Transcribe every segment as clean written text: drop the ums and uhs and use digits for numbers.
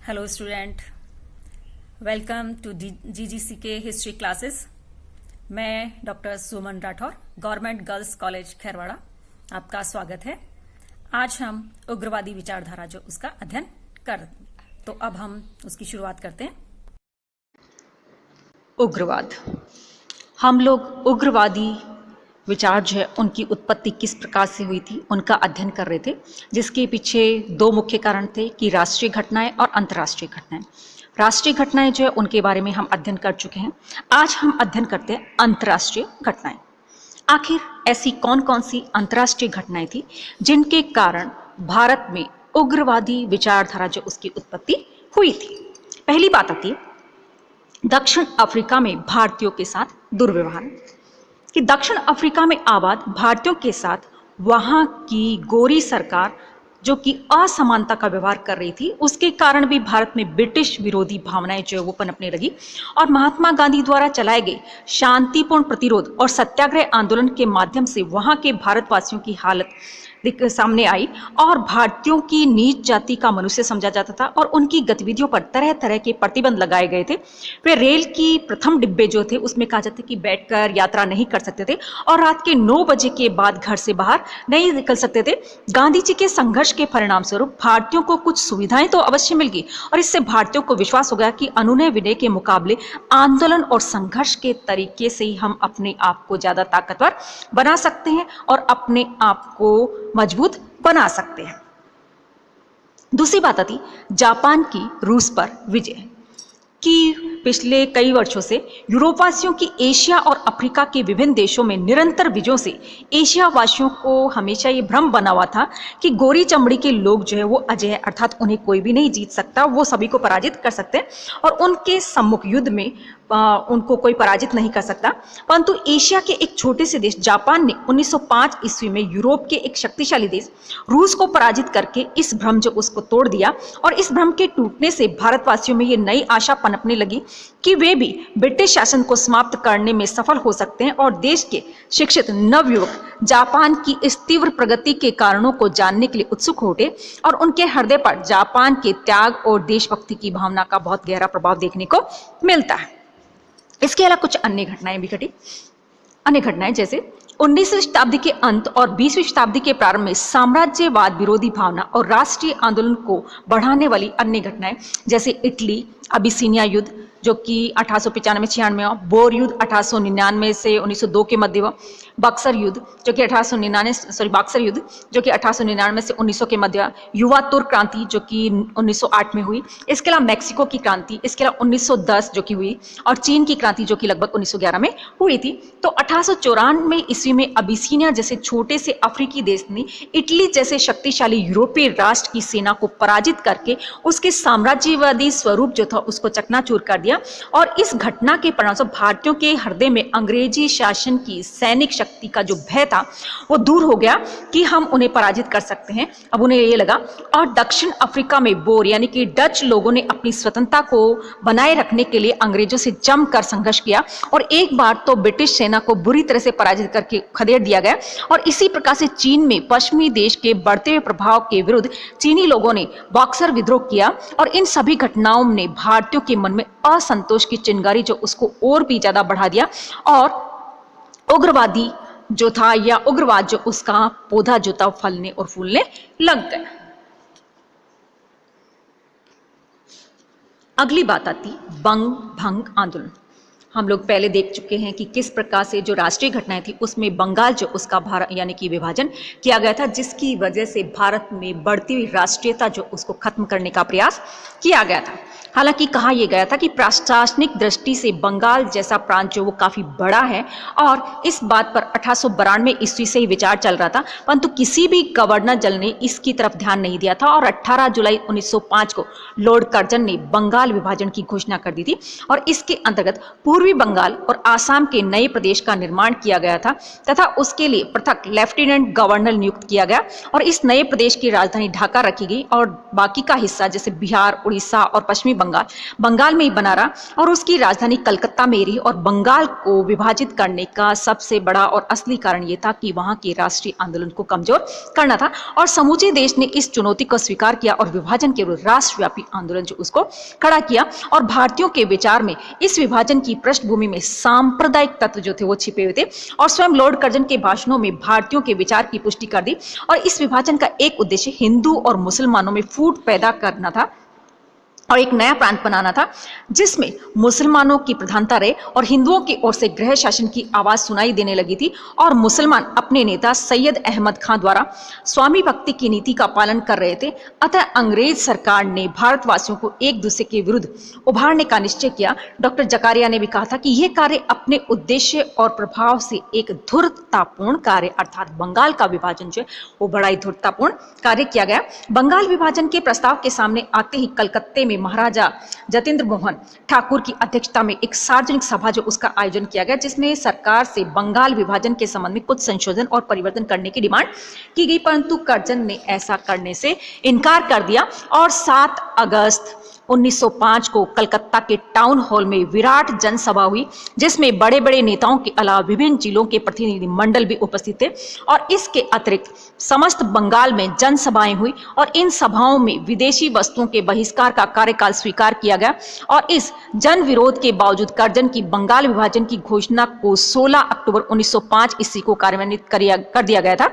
Hello student, welcome to GGC के history classes. मैं doctor Suman Rathore, government girls college Khairwada, आपका स्वागत है। आज हम उग्रवादी विचारधारा जो उसका अध्ययन कर, तो अब हम उसकी शुरुआत करते हैं। उग्रवाद। हम लोग उग्रवादी विचार जो है उनकी उत्पत्ति किस प्रकार से हुई थी उनका अध्ययन कर रहे थे, जिसके पीछे दो मुख्य कारण थे कि राष्ट्रीय घटनाएं और अंतर्राष्ट्रीय घटनाएं। राष्ट्रीय घटनाएं जो है उनके बारे में हम अध्ययन कर चुके हैं। आज हम अध्ययन करते हैं अंतर्राष्ट्रीय घटनाएं। आखिर ऐसी कौन कौन सी अंतर्राष्ट्रीय घटनाएं थी जिनके कारण भारत में उग्रवादी विचारधारा जो उसकी उत्पत्ति हुई थी। पहली बात आती है दक्षिण अफ्रीका में भारतीयों के साथ दुर्व्यवहार। कि दक्षिण अफ्रीका में आबाद भारतीयों के साथ वहां की गोरी सरकार जो कि असमानता का व्यवहार कर रही थी, उसके कारण भी भारत में ब्रिटिश विरोधी भावनाएं जो है वो पनपने लगी और महात्मा गांधी द्वारा चलाए गए शांतिपूर्ण प्रतिरोध और सत्याग्रह आंदोलन के माध्यम से वहां के भारतवासियों की हालत सामने आई और भारतीयों की नीच जाति का मनुष्य समझा जाता था और उनकी गतिविधियों पर तरह तरह के प्रतिबंध लगाए गए थे। वे रेल की प्रथम डिब्बे जो थे उसमें कहा जाता कि बैठकर यात्रा नहीं कर सकते थे और रात के 9 बजे के बाद घर से बाहर नहीं निकल सकते थे। गांधी जी के संघर्ष के परिणाम स्वरूप भारतीयों को कुछ सुविधाएं तो अवश्य मिल गई और इससे भारतीयों को विश्वास हो गया कि अनुनय विनय के मुकाबले आंदोलन और संघर्ष के तरीके से ही हम अपने आप को ज्यादा ताकतवर बना सकते हैं और अपने आप को मजबूत बना सकते हैं। दूसरी बात आती जापान की रूस पर विजय। कि पिछले कई वर्षों से यूरोपवासियों की एशिया और अफ्रीका के विभिन्न देशों में निरंतर विजयों से एशिया वासियों को हमेशा ये भ्रम बना हुआ था कि गोरी चमड़ी के लोग जो है वो अजय है, अर्थात उन्हें कोई भी नहीं जीत सकता, वो सभी को पराजित कर सकते हैं और उनके सम्मुख युद्ध में उनको कोई पराजित नहीं कर सकता। परंतु एशिया के एक छोटे से देश जापान ने 1905 ईस्वी में यूरोप के एक शक्तिशाली देश रूस को पराजित करके इस भ्रम जो उसको तोड़ दिया और इस भ्रम के टूटने से भारतवासियों में ये नई आशा पनपने लगी कि वे भी ब्रिटिश शासन को समाप्त करने में सफल हो सकते हैं और देश के शिक्षित नवयुवक जापान की इस तीव्र प्रगति के कारणों को जानने के लिए उत्सुक हो उठे और उनके हृदय पर जापान के त्याग और देशभक्ति की भावना का बहुत गहरा प्रभाव देखने को मिलता है। इसके अलावा कुछ अन्य घटनाएं भी घटी। अन्य घटनाएं जैसे 19वीं शताब्दी के अंत और 20वीं शताब्दी के प्रारंभ में साम्राज्यवाद विरोधी भावना और राष्ट्रीय आंदोलन को बढ़ाने वाली अन्य घटनाएं जैसे इटली अबिसिनिया युद्ध जो कि 1895-96 में, बोर युद्ध 1899 से 1902 के मध्य हुआ, बक्सर युद्ध जो कि 1899 से 1900 के मध्य, युवा तुर्क क्रांति जो कि 1908 में हुई, इसके अलावा मैक्सिको की क्रांति, इसके अलावा 1910 जो कि हुई और चीन की क्रांति जो कि लगभग 1911 में हुई थी। तो 1894 ईस्वी में अबिसिनिया जैसे छोटे से अफ्रीकी देश ने इटली जैसे शक्तिशाली यूरोपीय राष्ट्र की सेना को पराजित करके उसके साम्राज्यवादी स्वरूप जो था उसको चकनाचूर कर दिया और इस घटना के परिणामस्वरूप भारतीयों के हृदय में अंग्रेजी शासन की सैनिक शक्ति का जो भय था वो दूर हो गया कि हम उन्हें पराजित कर सकते हैं। अब उन्हें ये लगा और दक्षिण अफ्रीका में बोर यानी कि डच लोगों ने अपनी स्वतंत्रता को बनाए रखने के लिए अंग्रेजों से जमकर संघर्ष किया और एक बार तो ब्रिटिश सेना को बुरी तरह से पराजित करके खदेड़ दिया गया और इसी प्रकार से चीन में पश्चिमी देश के बढ़ते हुए प्रभाव के विरुद्ध चीनी लोगों ने बॉक्सर विद्रोह किया और इन सभी घटनाओं ने भारतीयों के मन में असंतोष की चिंगारी जो उसको और भी ज्यादा बढ़ा दिया और उग्रवादी जो था या उग्रवाद जो उसका पौधा जो था फलने और फूलने लग गया। अगली बात आती बंग भंग आंदोलन। हम लोग पहले देख चुके हैं कि किस प्रकार से जो राष्ट्रीय घटनाएं थी उसमें बंगाल जो उसका भारत यानी कि विभाजन किया गया था, जिसकी वजह से भारत में बढ़ती हुई राष्ट्रीयता जो उसको खत्म करने का प्रयास किया गया था। हालांकि कहा यह गया था कि प्रशासनिक दृष्टि से बंगाल जैसा प्रांत जो वो काफी बड़ा है और इस बात पर 1892 ईस्वी से ही विचार चल रहा था, परंतु किसी भी गवर्नर जनरल ने इसकी तरफ ध्यान नहीं दिया था और 18 जुलाई 1905 को लॉर्ड कर्जन ने बंगाल विभाजन की घोषणा कर दी थी और इसके अंतर्गत पूर्वी पूर्वी बंगाल और आसाम के नए प्रदेश का निर्माण किया गया था तथा उसके लिए पृथक लेफ्टिनेंट गवर्नर नियुक्त किया गया और इस नए प्रदेश की राजधानी ढाका रखी गई और बाकी का हिस्सा जैसे बिहार, उड़ीसा और पश्चिमी बंगाल बंगाल में ही बना रहा और उसकी राजधानी कलकत्ता में रही। और बंगाल को विभाजित करने का सबसे बड़ा और असली कारण यह था कि वहां के राष्ट्रीय आंदोलन को कमजोर करना था और समूचे देश ने इस चुनौती को स्वीकार किया और विभाजन के विरुद्ध राष्ट्रव्यापी आंदोलन जो उसको खड़ा किया। और भारतीयों के विचार में इस विभाजन की पृष्ठभूमि में सांप्रदायिक तत्व जो थे वो छिपे हुए थे और स्वयं लॉर्ड कर्जन के भाषणों में भारतीयों के विचार की पुष्टि कर दी। और इस विभाजन का एक उद्देश्य हिंदू और मुसलमानों में फूट पैदा करना था और एक नया प्रांत बनाना था जिसमें मुसलमानों की प्रधानता रहे और हिंदुओं की ओर से गृह शासन की आवाज सुनाई देने लगी थी। और मुसलमान अपने नेता सैयद अहमद खान द्वारा स्वामी भक्ति की नीति का पालन कर रहे थे। अतः अंग्रेज सरकार ने भारतवासियों को एक दूसरे के विरुद्ध उभारने का निश्चय किया। डॉक्टर जकारिया ने भी कहा था कि यह कार्य अपने उद्देश्य और प्रभाव से एक धूर्ततापूर्ण कार्य अर्थात बंगाल का विभाजन जो है वो बड़ा ही धूर्ततापूर्ण कार्य किया गया। बंगाल विभाजन के प्रस्ताव के सामने आते ही कलकत्ते में महाराजा जतेंद्र मोहन ठाकुर की अध्यक्षता में एक सार्वजनिक सभा जो उसका आयोजन किया गया जिसमें सरकार से बंगाल विभाजन के संबंध में कुछ संशोधन और परिवर्तन करने की डिमांड की गई, परंतु कर्जन ने ऐसा करने से इनकार कर दिया। और 7 अगस्त 1905 को कलकत्ता के टाउन हॉल में विराट जनसभा हुई जिसमें बड़े बड़े नेताओं के अलावा विभिन्न जिलों के प्रतिनिधि मंडल भी उपस्थित थे। और इसके अतिरिक्त समस्त बंगाल में जनसभाएं हुई और इन सभाओं में विदेशी वस्तुओं के बहिष्कार का कार्यकाल स्वीकार किया गया। और इस जन विरोध के बावजूद कर्जन की बंगाल विभाजन की घोषणा को 16 अक्टूबर 1905 ईस्वी को कार्यान्वित कर दिया गया था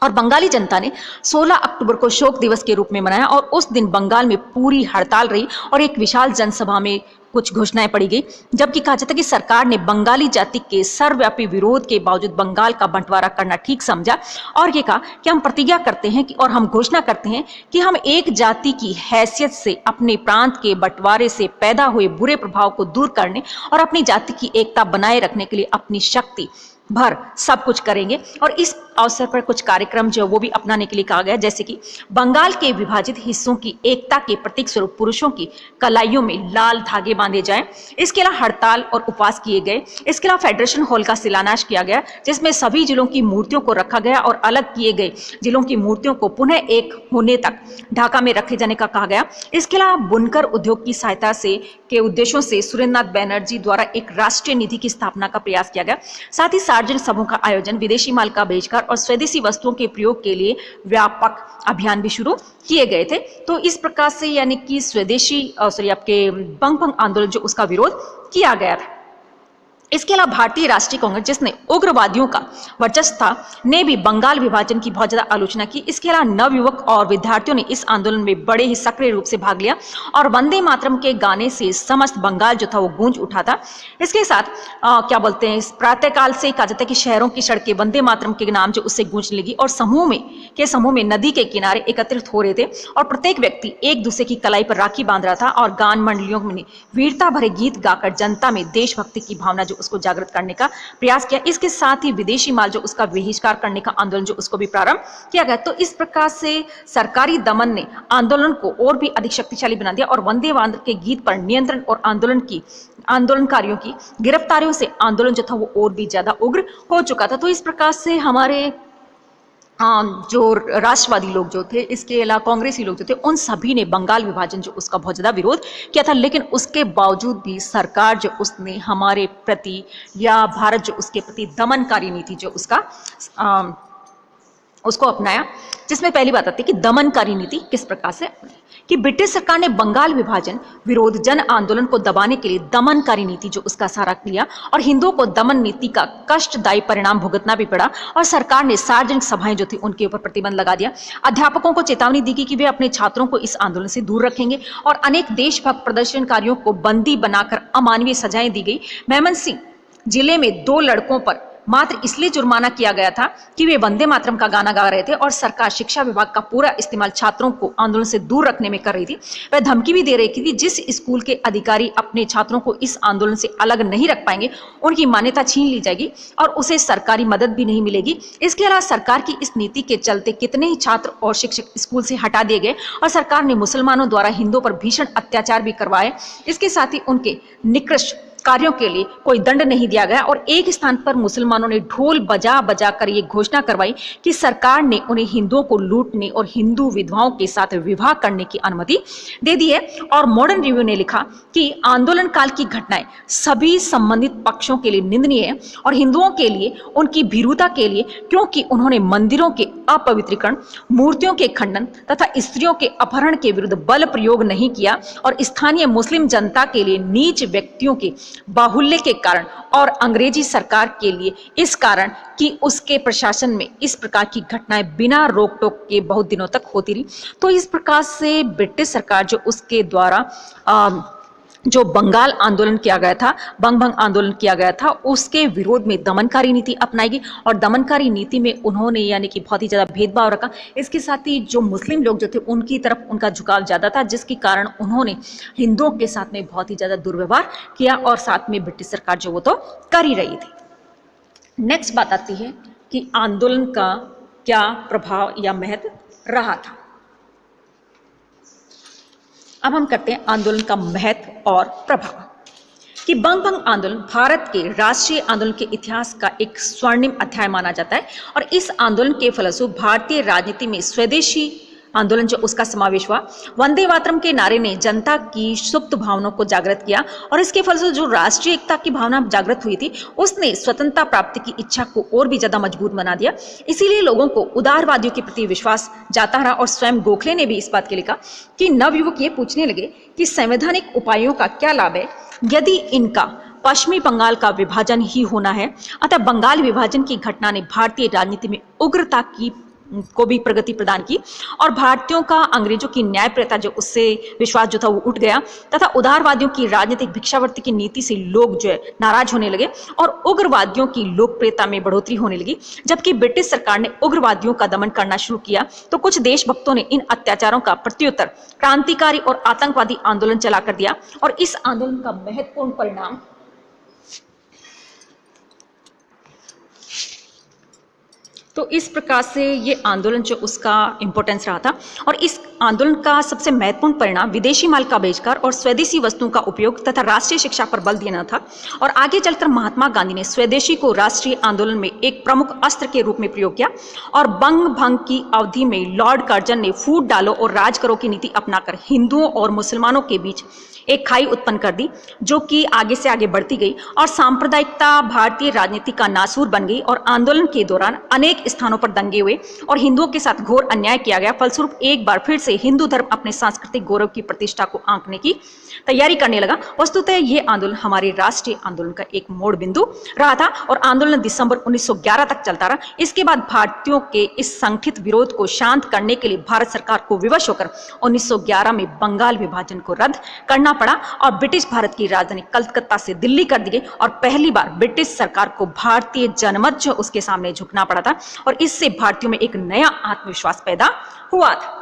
और बंगाली जनता ने 16 अक्टूबर को शोक दिवस के रूप में मनाया। और उस दिन बंगाल में पूरी हड़ताल रही और एक विशाल जनसभा में कुछ घोषणाएं पड़ी गई, जबकि कहा जाता है कि सरकार ने बंगाली जाति के सर्वव्यापी विरोध के बावजूद बंगाल का बंटवारा करना ठीक समझा और ये कहा कि हम प्रतिज्ञा करते हैं कि और हम घोषणा करते हैं कि हम एक जाति की हैसियत से अपने प्रांत के बंटवारे से पैदा हुए बुरे प्रभाव को दूर करने और अपनी जाति की एकता बनाए रखने के लिए अपनी शक्ति भर सब कुछ करेंगे। और इस अवसर पर कुछ कार्यक्रम जो वो भी अपनाने के लिए कहा गया, जैसे कि बंगाल के विभाजित हिस्सों की एकता के प्रतीक स्वरूप पुरुषों की कलाइयों में लाल धागे बांधे जाएं। इसके अलावा हड़ताल और उपवास किए गए। इसके अलावा फेडरेशन हॉल का शिलान्यास किया गया जिसमें सभी जिलों की मूर्तियों को रखा गया और अलग किए गए जिलों की मूर्तियों को पुनः एक होने तक ढाका में रखे जाने का कहा गया। इसके अलावा बुनकर उद्योग की सहायता से के उद्देश्यों से सुरेंद्रनाथ बैनर्जी द्वारा एक राष्ट्रीय निधि की स्थापना का प्रयास किया गया। साथ ही सार्वजनिक सभाओं का आयोजन, विदेशी माल का बहिष्कार और स्वदेशी वस्तुओं के प्रयोग के लिए व्यापक अभियान भी शुरू किए गए थे। तो इस प्रकार से यानी कि स्वदेशी आपके बंग आंदोलन जो उसका विरोध किया गया था। इसके अलावा भारतीय राष्ट्रीय कांग्रेस जिसने उग्रवादियों का वर्चस्व था ने भी बंगाल विभाजन की बहुत ज्यादा आलोचना की। इसके अलावा नवयुवक और विद्यार्थियों ने इस आंदोलन में बड़े ही सक्रिय रूप से भाग लिया और वंदे मातरम के गाने से समस्त बंगाल जो था वो गूंज उठा था। इसके साथ क्या बोलते हैं, इस प्रातःकाल से कहा जाता है कि शहरों की सड़कें वंदे मातरम के नाम जो उससे गूंजने लगी और समूह में नदी के किनारे एकत्रित हो रहे थे और प्रत्येक व्यक्ति एक दूसरे की कलाई पर राखी बांध रहा था और गान मंडलियों में वीरता भरे गीत गाकर जनता में देशभक्ति की भावना जो उसको जागृत करने का प्रयास किया। इसके साथ ही विदेशी माल जो उसका बहिष्कार करने का आंदोलन जो उसको भी प्रारंभ किया गया। तो इस प्रकार से सरकारी दमन ने आंदोलन को और भी अधिक शक्तिशाली बना दिया और वंदे मातरम के गीत पर नियंत्रण और आंदोलनकारियों की गिरफ्तारियों से आंदोलन जो था वो और भी ज्यादा उग्र हो चुका था। तो इस प्रकार से हमारे जो राष्ट्रवादी लोग जो थे, इसके अलावा कांग्रेसी लोग जो थे, उन सभी ने बंगाल विभाजन जो उसका बहुत ज्यादा विरोध किया था। लेकिन उसके बावजूद भी सरकार जो उसने हमारे प्रति या भारत जो उसके प्रति दमनकारी नीति जो उसको अपनाया, जिसमें पहली बात आती है कि दमनकारी नीति किस प्रकार से कि ब्रिटिश सरकार ने बंगाल विभाजन विरोध जन आंदोलन को दबाने के लिए दमनकारी नीति जो उसका सहारा लिया और हिंदुओं को दमन नीति का कष्टदायी परिणाम भुगतना भी पड़ा और सरकार ने सार्वजनिक सभाएं जो थी उनके ऊपर प्रतिबंध लगा दिया। अध्यापकों को चेतावनी दी गई कि वे अपने छात्रों को इस आंदोलन से दूर रखेंगे और अनेक देशभक्त प्रदर्शनकारियों को बंदी बनाकर अमानवीय सजाएं दी गई। मेमनसिंह जिले में 2 लड़कों पर मात्र इसलिए जुर्माना किया गया था कि वे वंदे मातरम का गाना गा रहे थे और सरकार शिक्षा विभाग का पूरा इस्तेमाल छात्रों को आंदोलन से दूर रखने में कर रही थी। वह धमकी भी दे रही थी जिस स्कूल के अधिकारी अपने छात्रों को इस आंदोलन से अलग नहीं रख पाएंगे उनकी मान्यता छीन ली जाएगी और उसे सरकारी मदद भी नहीं मिलेगी। इसके अलावा सरकार की इस नीति के चलते कितने ही छात्र और शिक्षक स्कूल से हटा दिए गए और सरकार ने मुसलमानों द्वारा हिंदुओं पर भीषण अत्याचार भी करवाए। इसके साथ ही उनके निकृष्ट कार्यों के लिए कोई दंड नहीं दिया गया और एक स्थान पर मुसलमानों ने ढोल बजा बजा कर ये घोषणा करवाई कि सरकार ने उन्हें हिंदुओं को लूटने और हिंदू विधवाओं के साथ विवाह करने की अनुमति दे दी है। और मॉडर्न रिव्यू ने लिखा कि आंदोलन काल की घटनाएं सभी संबंधित पक्षों के लिए निंदनीय है और हिंदुओं के लिए उनकी भीरुता के लिए, क्योंकि उन्होंने मंदिरों के अपवित्रीकरण, मूर्तियों के खंडन तथा स्त्रियों के अपहरण के विरुद्ध बल प्रयोग नहीं किया और स्थानीय मुस्लिम जनता के लिए नीच व्यक्तियों के बाहुल्य के कारण और अंग्रेजी सरकार के लिए इस कारण कि उसके प्रशासन में इस प्रकार की घटनाएं बिना रोक टोक के बहुत दिनों तक होती रही। तो इस प्रकार से ब्रिटिश सरकार जो उसके द्वारा जो बंगाल आंदोलन किया गया था, बंग भंग आंदोलन किया गया था, उसके विरोध में दमनकारी नीति अपनाएगी और दमनकारी नीति में उन्होंने यानी कि बहुत ही ज्यादा भेदभाव रखा। इसके साथ ही जो मुस्लिम लोग जो थे उनकी तरफ उनका झुकाव ज्यादा था, जिसके कारण उन्होंने हिंदुओं के साथ में बहुत ही ज्यादा दुर्व्यवहार किया और साथ में ब्रिटिश सरकार जो वो तो कर ही रही थी। नेक्स्ट बात आती है कि आंदोलन का क्या प्रभाव या महत्व रहा था। अब हम करते हैं आंदोलन का महत्व और प्रभाव। कि बंग भंग आंदोलन भारत के राष्ट्रीय आंदोलन के इतिहास का एक स्वर्णिम अध्याय माना जाता है और इस आंदोलन के फलस्वरूप भारतीय राजनीति में स्वदेशी आंदोलन जो उसका समावेश हुआ। वंदे मातरम के नारे ने जनता की सुप्त भावनाओं को जागृत किया और इसके फलस्वरूप जो राष्ट्रीय एकता की भावना जागृत हुई थी उसने स्वतंत्रता प्राप्ति की इच्छा को और भी ज्यादा मजबूत बना दिया। इसीलिए लोगों को उदारवादियों के प्रति विश्वास जाता रहा और स्वयं गोखले ने भी इस बात के लिखा कि नवयुवक ये पूछने लगे कि संवैधानिक उपायों का क्या लाभ है यदि इनका पश्चिमी बंगाल का विभाजन ही होना है। अतः बंगाल विभाजन की घटना ने भारतीय राजनीति में उग्रता को भी प्रगति प्रदान की और भारतीयों का अंग्रेजों की न्यायप्रियता जो उससे विश्वास जो था वो उठ गया तथा उदारवादियों की राजनीतिक भिक्षावृत्ति की नीति से लोग जो है नाराज होने लगे और उग्रवादियों की लोकप्रियता में बढ़ोतरी होने लगी। जबकि ब्रिटिश सरकार ने उग्रवादियों का दमन करना शुरू किया तो कुछ देशभक्तों ने इन अत्याचारों का प्रत्युत्तर क्रांतिकारी और आतंकवादी आंदोलन चला कर दिया और इस आंदोलन का महत्वपूर्ण परिणाम तो इस प्रकार से ये आंदोलन जो उसका इंपॉर्टेंस रहा था और इस आंदोलन का सबसे महत्वपूर्ण परिणाम विदेशी माल का बहिष्कार और स्वदेशी वस्तुओं का उपयोग तथा राष्ट्रीय शिक्षा पर बल देना था। और आगे चलकर महात्मा गांधी ने स्वदेशी को राष्ट्रीय आंदोलन में एक प्रमुख अस्त्र के रूप में प्रयोग किया और बंग भंग की अवधि में लॉर्ड कर्जन ने फूट डालो और राज करो की नीति अपनाकर हिंदुओं और मुसलमानों के बीच एक खाई उत्पन्न कर दी जो कि आगे से आगे बढ़ती गई और सांप्रदायिकता भारतीय राजनीति का नासूर बन गई और आंदोलन के दौरान अनेक स्थानों पर दंगे हुए और हिंदुओं के साथ घोर अन्याय किया गया। फलस्वरूप एक बार फिर से हिंदू धर्म अपने सांस्कृतिक गौरव की प्रतिष्ठा को आंकने की तैयारी करने लगा। वस्तुतः ये आंदोलन हमारे राष्ट्रीय आंदोलन का एक मोड़ बिंदु रहा था और आंदोलन दिसंबर 1911 तक चलता रहा। इसके बाद भारतीयों के इस संगठित विरोध को शांत करने के लिए भारत सरकार को विवश होकर 1911 में बंगाल विभाजन को रद्द करना पड़ा और ब्रिटिश भारत की राजधानी कलकत्ता से दिल्ली कर दी गई और पहली बार ब्रिटिश सरकार को भारतीय जनमत जो उसके सामने झुकना पड़ा था और इससे भारतीयों में एक नया आत्मविश्वास पैदा हुआ था।